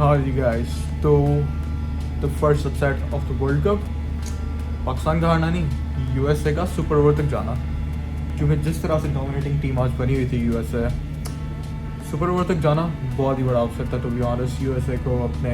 हाँ जी गाइस, तो the first upset of the world cup, Pakistan का हारना नहीं, यूएसए का सुपर ओवर तक जाना। क्योंकि जिस तरह से डोमिनेटिंग टीम आज बनी हुई थी यूएसए, सुपर ओवर तक जाना बहुत ही बड़ा अपसेट था। टू बी ऑनेस्ट, यूएसए को अपने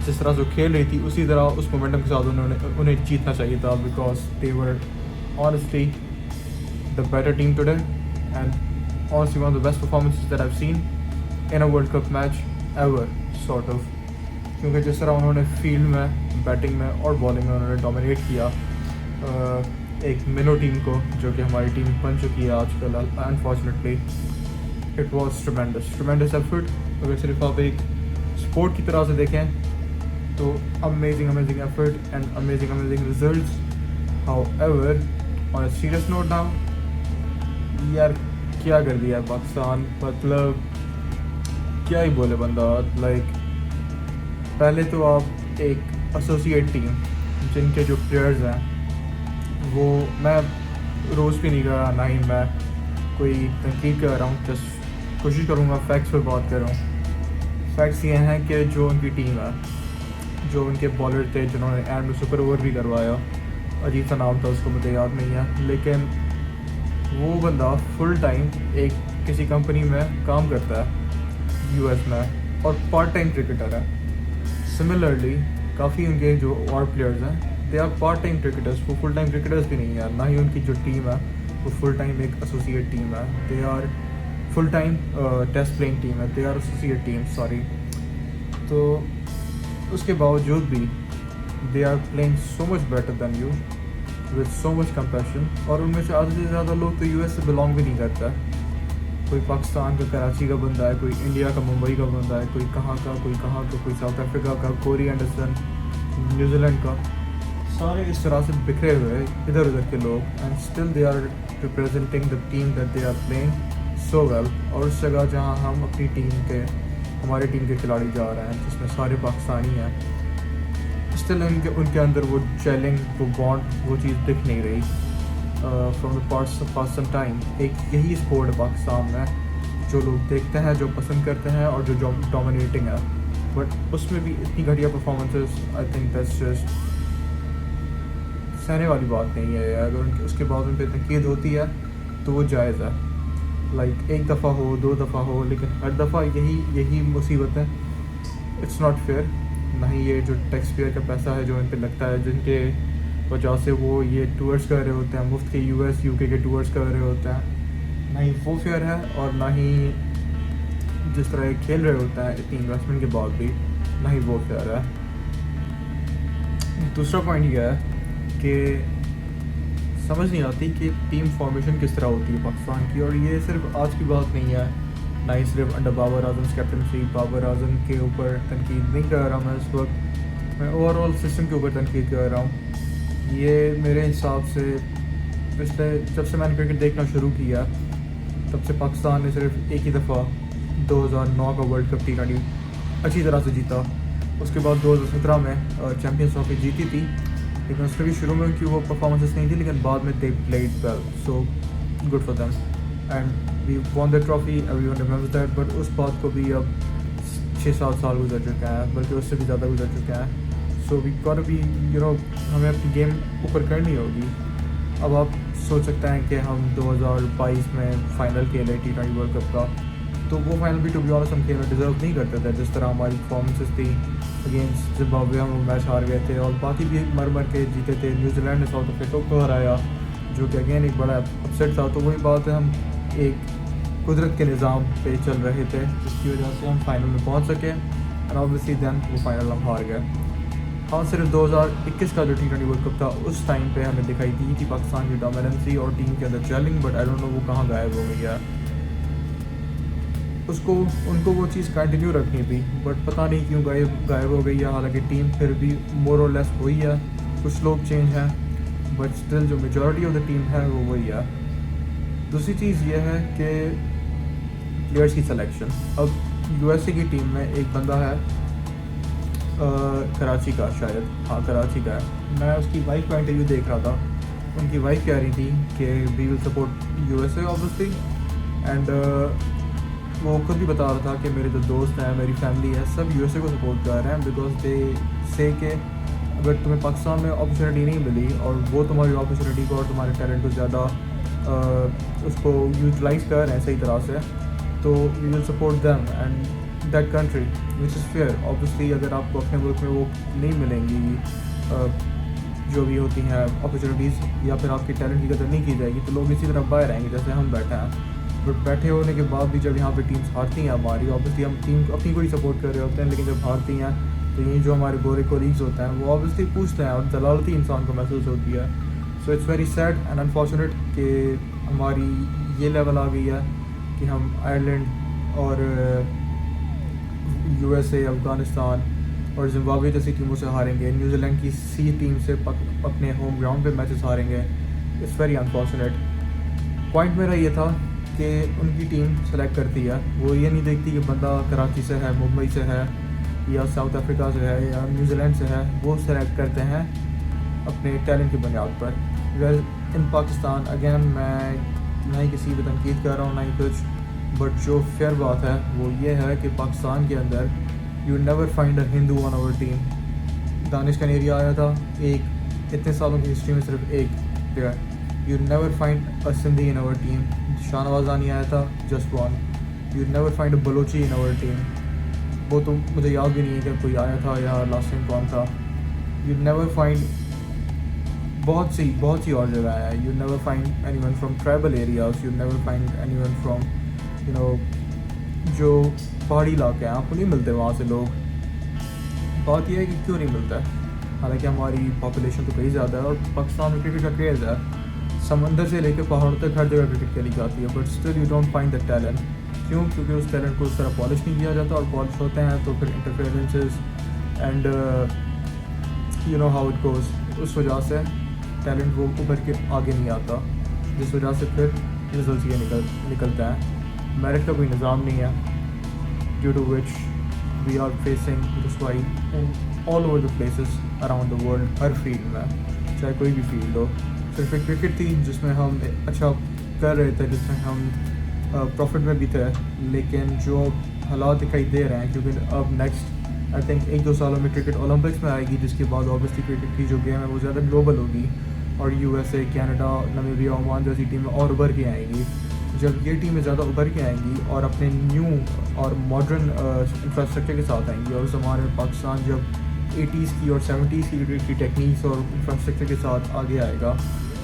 जिस तरह से वो खेल रही थी उसी तरह उस मोमेंटम के साथ उन्हें जीतना चाहिए था, because they were honestly the better team today and honestly one of the best performances that I have seen in a world cup match ever sort of. क्योंकि जिस तरह उन्होंने फील्ड में, बैटिंग में और बॉलिंग में उन्होंने डोमिनेट किया एक मिनो टीम को, जो कि हमारी टीम बन चुकी है आजकल unfortunately. It was tremendous effort. अगर सिर्फ आप एक स्पोर्ट की तरह से देखें तो amazing effort and amazing results. However on a serious note now, यार क्या कर दिया है पाकिस्तान, मतलब क्या ही बोले बंदा। लाइक पहले तो आप एक एसोसिएट टीम जिनके जो प्लेयर्स हैं वो, मैं रोज़ भी नहीं कर रहा, ना ही मैं कोई तनकीद कर रहा हूँ, जस्ट कोशिश करूँगा फैक्ट्स पर बात कर रहा हूँ। फैक्ट्स ये हैं कि जो उनकी टीम है, जो उनके बॉलर थे जिन्होंने एंड में सुपर ओवर भी करवाया, अजीब सा नाम था उसको, मुझे याद नहीं है, लेकिन वो बंदा फुल टाइम एक किसी कंपनी में काम करता है यूएस में और पार्ट टाइम क्रिकेटर है। सिमिलरली काफ़ी उनके जो और प्लेयर्स हैं, they are part time cricketers, वो फुल टाइम क्रिकेटर्स भी नहीं है। ना ही उनकी जो टीम है वो फुल टाइम एक एसोसिएट टीम है, they are full time test playing team है, they are associate team, sorry. तो उसके बावजूद भी they are playing so much better than you with so much compassion. और उनमें से आधे से ज़्यादा लोग तो यूएस से बिलोंग भी नहीं करता। कोई पाकिस्तान का कराची का बंदा है, कोई इंडिया का मुंबई का बंदा है, कोई कहाँ का, कोई साउथ अफ्रीका का, कोरी एंडरसन न्यूजीलैंड का, सारे इस तरह से बिखरे हुए इधर उधर के लोग, and still they are representing the team that they are playing so well. और उस जगह जहाँ हम अपनी हमारी टीम के खिलाड़ी जा रहे हैं जिसमें सारे पाकिस्तानी हैं, स्टिल उनके अंदर वो जेलिंग, वो बॉन्ड, वो चीज़ दिख नहीं रही from the past some time. एक यही स्पोर्ट है पाकिस्तान में जो लोग देखते हैं, जो पसंद करते हैं और जो डोमिनेटिंग है, बट उसमें भी इतनी घटिया performances, I think that's just सहने वाली बात नहीं है। अगर उसके बाद उन पर तनकीद होती है तो वो जायज़ है। लाइक एक दफ़ा हो, दो दफ़ा हो, लेकिन हर दफ़ा यही मुसीबत है। It's not fair. ना ही ये जो टैक्स पेयर का पैसा है जो इन पर लगता है, जिनके वजह से वो ये टूर्स कर रहे होते हैं, मुफ्त के यूएस यूके के टूर्स कर रहे होते हैं, ना ही वो फेयर है, और ना ही जिस तरह ये खेल रहे होते हैं इतनी इन्वेस्टमेंट के बाद भी, ना ही वो फेयर है। दूसरा पॉइंट यह है कि समझ नहीं आती कि टीम फॉर्मेशन किस तरह होती है पाकिस्तान की। और ये सिर्फ आज की बात नहीं है, ना ही सिर्फ अंडर बाबर आजम कैप्टनसी। बाबर आजम के ऊपर तनकीद नहीं कर रहा मैं इस वक्त, मैं ओवरऑल सिस्टम के ऊपर तनकीद कर रहा हूँ। ये मेरे हिसाब से पिछले, जब से मैंने क्रिकेट देखना शुरू किया तब से पाकिस्तान ने सिर्फ एक ही दफ़ा 2009 का वर्ल्ड कप T20 अच्छी तरह से जीता। उसके बाद 2017 में चैम्पियंस ट्रॉफी जीती थी, लेकिन उसमें भी शुरू में उनकी वो परफॉर्मेंसेस नहीं थी, लेकिन बाद में they played well, so good for them and we won the trophy, everyone remembers that. But उस बात को भी अब 6-7 साल गुजर चुके हैं, बल्कि उससे भी ज़्यादा गुजर चुके हैं। So we got be, you know, हमें अपनी गेम ऊपर करनी होगी। अब आप सोच सकते हैं कि हम 2022 में फ़ाइनल खेले T20 वर्ल्ड कप का, तो वो फाइनल भी टू बी ऑनेस्ट हम खेलना डिज़र्व नहीं करते थे। जिस तरह हमारी परफॉर्मेंसेस थी अगेंस्ट जिम्बाब्वे, हम मैच हार गए थे, और बाकी भी मर के जीते थे। न्यूजीलैंड ने साउथ अफ्रीका को हराया, जो कि अगेन एक बड़ा अपसेट था। तो वही बात है, हम एक कुदरत के निज़ाम पे चल रहे थे जिसकी वजह से हम फाइनल में पहुंच सके, एंड ऑब्वियसली दैन वो फाइनल हम हार गए। हाँ, सिर्फ 2021 का जो T20 वर्ल्ड कप था उस टाइम पे हमें दिखाई दी थी पाकिस्तान की डोमिनेंसी और टीम के अंदर gelling, but I don't know वो कहाँ गायब हो गई है। उनको वो चीज़ कंटिन्यू रखनी थी, बट पता नहीं क्यों गायब हो गई है। हालांकि टीम फिर भी मोर और लेस वही है, कुछ लोग चेंज हैं, बट स्टिल जो मेजॉरिटी ऑफ द टीम है वो वही है। दूसरी चीज़ ये है कि प्लेयर्स की सिलेक्शन। अब यूएसए की टीम में एक बंदा है कराची का, शायद, हाँ कराची का है। मैं उसकी वाइफ का इंटरव्यू देख रहा था, उनकी वाइफ कह रही थी कि we will support USA obviously, and वो खुद भी बता रहा था कि मेरे जो दोस्त हैं, मेरी फैमिली है, सब यूएसए को सपोर्ट कर रहे हैं बिकॉज दे से कि अगर तुम्हें पाकिस्तान में अपॉर्चुनिटी नहीं मिली और वो तुम्हारी अपॉर्चुनिटी को और तुम्हारे टैलेंट को ज़्यादा उसको यूटिलाइज़ कर रहे हैं सही तरह से, तो you will support them and that country which is fair. Obviously अगर आपको अपने मुल्क में वो नहीं मिलेंगी जो भी होती हैं अपॉर्चुनिटीज़, या फिर आपके टैलेंट की कदर नहीं की जाएगी, तो लोग इसी तरह बाहर आएंगे जैसे हम बैठे हैं। बट बैठे होने के बाद भी जब यहाँ पे टीम्स हारती हैं हमारी, ऑब्वियसली हम टीम अपनी को ही सपोर्ट कर रहे होते हैं, लेकिन जब हारती हैं तो यही जो हमारे गोरे कोलीग्स होते हैं वो ऑब्वियसली पूछते हैं और दलालती इंसान को महसूस होती है। So it's very sad and unfortunate कि हमारी ये लेवल आ गई है कि हम आयरलैंड और यूएसए, अफ़गानिस्तान और जिम्बाब्वे जैसी टीमों से हारेंगे, न्यूजीलैंड की सी टीम से अपने होम ग्राउंड पे मैचेस हारेंगे। It's very unfortunate. पॉइंट मेरा ये था कि उनकी टीम सेलेक्ट करती है, वो ये नहीं देखती कि बंदा कराची से है, मुंबई से है, या साउथ अफ्रीका से है, या न्यूजीलैंड से है। वो सेलेक्ट करते हैं अपने टैलेंट की बुनियाद पर। वेल इन पाकिस्तान अगेन मैं ना ही किसी पर तनकीद कर रहा हूँ ना ही कुछ, बट जो फेयर बात है वो ये है कि पाकिस्तान के अंदर you never find a Hindu on our team. Danish Kaneria आया था एक, इतने सालों की हिस्ट्री में सिर्फ एक player. You never find a Sindhi in our team. Shahnawaz Ani आया था, just one. You never find a Balochi in our team. वो तो मुझे याद भी नहीं है कि कोई आया था या लास्ट टाइम कौन था। यू नेवर फाइंड बहुत सी और जगह है। You never find anyone from tribal areas. You never find anyone from you know जो पहाड़ी इलाके हैं, आपको नहीं मिलते वहाँ से लोग। बात यह है कि क्यों नहीं मिलता है, हालांकि हमारी पॉपुलेशन तो कहीं ज़्यादा है और पाकिस्तान में क्रिकेट का क्रेज़ है, समंदर से लेकर पहाड़ों तक हर जगह क्रिकेट खेली जाती है, but still you don't find the talent. क्यों? क्योंकि उस टैलेंट को उस तरह पॉलिश नहीं किया जाता, और पॉलिश होते हैं तो फिर interferences and you know how it goes, उस वजह से टैलेंट वो उभर के आगे नहीं आता, जिस वजह से फिर रिजल्ट ये निकलता है। मेरिट का कोई निज़ाम नहीं है, due to which we are facing रुसवाई in all over the places around the world. हर फील्ड में, चाहे कोई भी फील्ड हो। सिर्फ एक क्रिकेट थी जिसमें हम अच्छा कर रहे थे, जिसमें हम प्रॉफिट में भी थे, लेकिन जो हालात दिखाई दे रहे हैं, क्योंकि अब नेक्स्ट आई थिंक 1-2 सालों में क्रिकेट ओलंपिक्स में आएगी, जिसके बाद ऑब्वियसली क्रिकेट की जो गेम है वो ज़्यादा ग्लोबल होगी, और यूएसए, कनाडा, नामीबिया, ओमान जैसी टीमें और उभर के आएंगी। जब ये टीमें ज़्यादा उभर के आएंगी और अपने न्यू और मॉडर्न इंफ्रास्ट्रक्चर के साथ आएंगी, और उस ज़माने में पाकिस्तान जब 80s की और 70s की क्रिकेट की टेक्निक्स और इंफ्रास्ट्रक्चर के साथ आगे आएगा,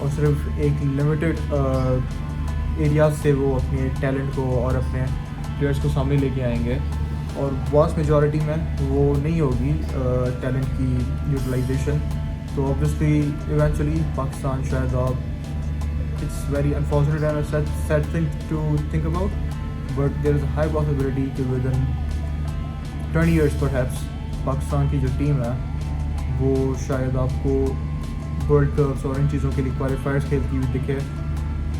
और सिर्फ एक लिमिटेड एरियाज से वो अपने टैलेंट को और अपने प्लेयर्स को सामने लेके आएंगे, और वास्ट मेजॉरिटी में वो नहीं होगी टैलेंट की यूटिलाइजेशन, तो ऑब्वियसली इवेंचुअली पाकिस्तान शायद आप, it's very unfortunate and sad thing to think about, but there is a high possibility कि within 20 years perhaps Pakistan की जो टीम है वो शायद आपको वर्ल्ड कप्स और इन चीज़ों के लिए क्वालिफायर्स खेलती हुई दिखे,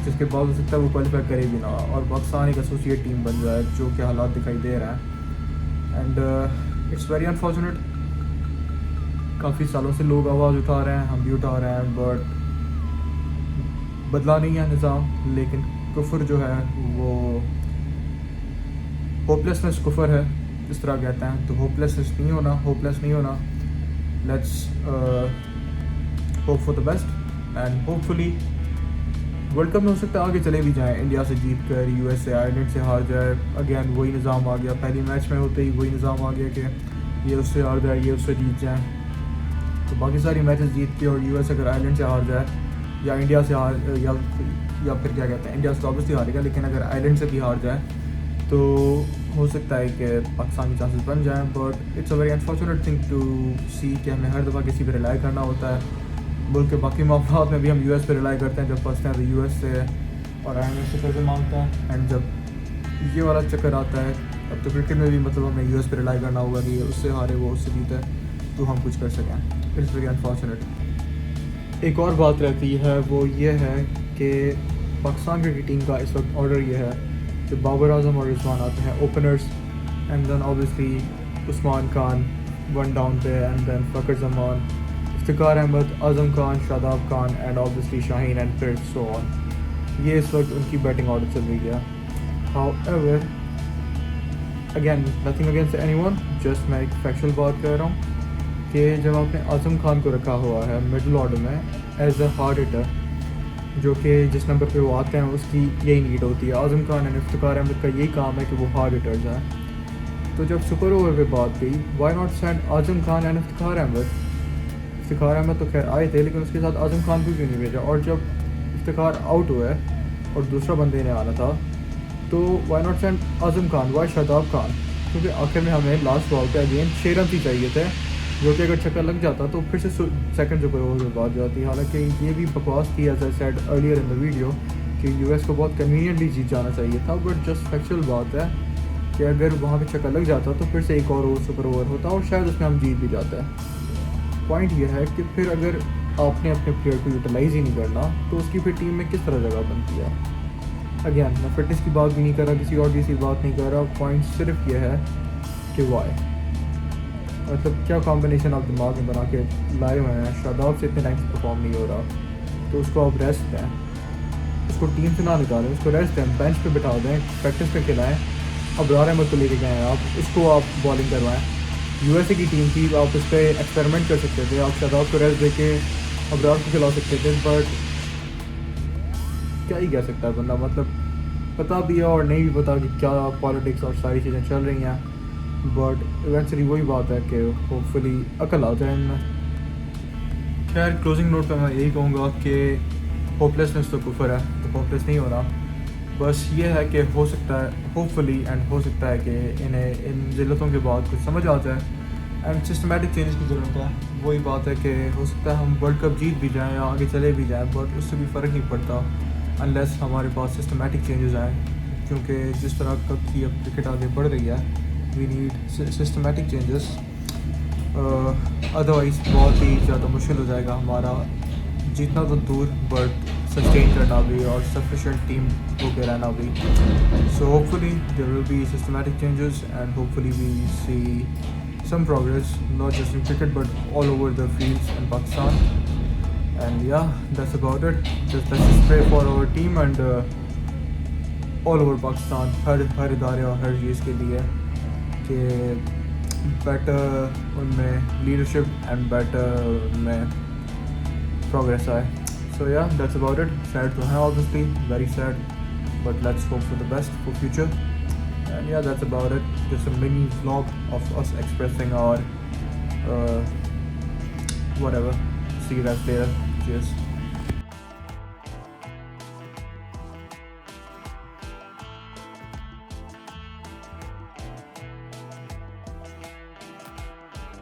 जिसके बाद हो सकता है वो क्वालिफाई करे भी ना, और पाकिस्तान एक एसोसिएट टीम बन जाए, जो कि हालात दिखाई दे रहे हैं। And it's very unfortunate. काफ़ी सालों से लोग आवाज़ उठा रहे हैं, हम भी उठा रहे हैं, बट बदला नहीं है निज़ाम। लेकिन कुफर जो है वो होपलेसनेस कुफर है, इस तरह कहते हैं, तो होपलेस नहीं होना। Let's hope for the best and hopefully world cup में हो सकता है आगे चले भी जाएं, इंडिया से जीत कर, यूएसए आयरलैंड से हार जाए, अगेन वही निज़ाम आ गया। पहली मैच में होते ही वही निज़ाम आ गया कि ये उससे हार जाए, ये उससे जीत जाए, तो बाकी सारी मैचेस जीत के, और यूएस अगर आयरलैंड से हार जाए या इंडिया से हार या फिर क्या कहते हैं, इंडिया से तो ऑब्वियसली हारेगा, लेकिन अगर आयरलैंड से भी हार जाए तो हो सकता है कि पाकिस्तान के चांसेस बन जाएं। But it's a very unfortunate thing to see कि हमें हर दफ़ा किसी पर रिलाई करना होता है। मुल्क के बाकी मामलों में भी हम यूएस पे रिलाई करते हैं, जब फंसते हैं तो यूएस से और आईएमएफ से पैसे मांगते हैं, एंड जब ये वाला चक्कर आता है, अब तो क्रिकेट में भी मतलब हमें यूएस पे रिलाई करना होगा कि उससे हारे वो उससे जीते तो हम कुछ कर सकें। It's very unfortunate. एक और बात रहती है, वो ये है कि पाकिस्तान क्रिकेट टीम का इस वक्त ऑर्डर ये है कि बाबर आजम और रिजवान आते हैं openers, and then obviously Usman Khan 1 down पे, and then Fakhar Zaman, Iftikhar Ahmed, Azam Khan, Shadab Khan, and obviously Shaheen, and फिर सो ऑन। ये इस वक्त उनकी बैटिंग ऑर्डर चल रही है। However again nothing against anyone, just मैं एक फैक्चुअल बात कर रहा हूँ कि जब आपने आज़म खान को रखा हुआ है मिडिल ऑर्डर में एज अ हार्ड हिटर, जो कि जिस नंबर पे वो आते हैं उसकी यही नीड होती है। आज़म खान एंड इफ्तिकार अहमद का यही काम है कि वो हार्ड हिटर्स हैं। तो जब सुपर ओवर पे बात गई, why not send Azam Khan and Iftikhar Ahmed. Iftikhar Ahmed तो खैर आए थे, लेकिन उसके साथ आज़म खान को क्यों नहीं भेजा? और जब इफ्तिकार आउट हुआ है और दूसरा बंदे ने आना था, तो why not send Azam Khan, why Shadab Khan? क्योंकि आखिर में हमें लास्ट बॉल पे अगेन 6 रन ही चाहिए थे, जो कि अगर छक्का लग जाता तो फिर से सेकंड सुपर ओवर में बात जाती। हालांकि ये भी बकवास थी, as I said earlier in the video, कि यूएस को बहुत कन्वीनियंटली जीत जाना चाहिए था। बट जस्ट फैक्चुअल बात है कि अगर वहाँ पे छक्का लग जाता तो फिर से एक और सुपर ओवर होता और शायद उसमें हम जीत भी जाते हैं। पॉइंट यह है कि फिर अगर आपने अपने प्लेयर को यूटिलाइज़ ही नहीं करना तो उसकी फिर टीम में किस तरह जगह बनती है? अगेन मैं फिटनेस की बात भी नहीं कर रहा, किसी और चीज़ की बात नहीं कर रहा। पॉइंट सिर्फ यह है कि वाई, मतलब क्या कॉम्बिनेशन आप दिमाग में बना के लाए हुए हैं। शादाब से इतने टाइम से परफॉर्म नहीं हो रहा, तो उसको आप रेस्ट दें, उसको टीम से ना निकालें, उसको रेस्ट दें, बेंच पे बिठा दें, प्रैक्टिस पे खिलाएं। अब्रार अहमद को लेके गए हैं आप, उसको आप बॉलिंग करवाएं। यूएसए की टीम थी, आप उस पर एक्सपेरिमेंट कर सकते थे, आप शादाब को रेस्ट दे के अब्रार को खिला सकते थे। बट क्या ही कह सकता है बंदा, मतलब पता भी है और नहीं भी पता कि क्या पॉलिटिक्स और सारी चीज़ें चल रही हैं। बट इवेंचुअली वही बात है कि होपफुली अकल आ जाए इनमें। खैर क्लोजिंग नोट पे मैं यही कहूँगा कि होपलेसनेस तो कुफर है, तो होपलेस नहीं हो रहा। बस ये है कि हो सकता है होपफुली एंड हो सकता है कि इन्हें इन ज़िल्लतों के बाद कुछ समझ आ जाए एंड सिस्टमेटिक चेंज की ज़रूरत है। वही बात है कि हो सकता है हम वर्ल्ड कप जीत भी जाएँ या आगे चले भी जाएँ, बट उससे भी फ़र्क नहीं पड़ता अनलेस हमारे पास सिस्टमेटिक चेंजेस आएँ। क्योंकि जिस तरह की अब क्रिकेट आगे बढ़ रही है, we need systematic changes, otherwise बहुत ही ज़्यादा मुश्किल हो जाएगा हमारा जीतना तो दूर बट सस्टेन करना भी और सफिशेंट टीम होकर रहना भी। So hopefully there will be systematic changes and hopefully we see some progress, not just in cricket but all over the fields in Pakistan. And yeah, that's about it. Let's just pray for our team and all over Pakistan, हर इदारे और हर चीज़ के लिए कि better उनमें leadership and better उनमें progress आए. So yeah, that's about it. Sad to have, obviously, very sad, but let's hope for the best for future. And yeah, that's about it. Just a mini vlog of us expressing our whatever. See you guys later. Cheers.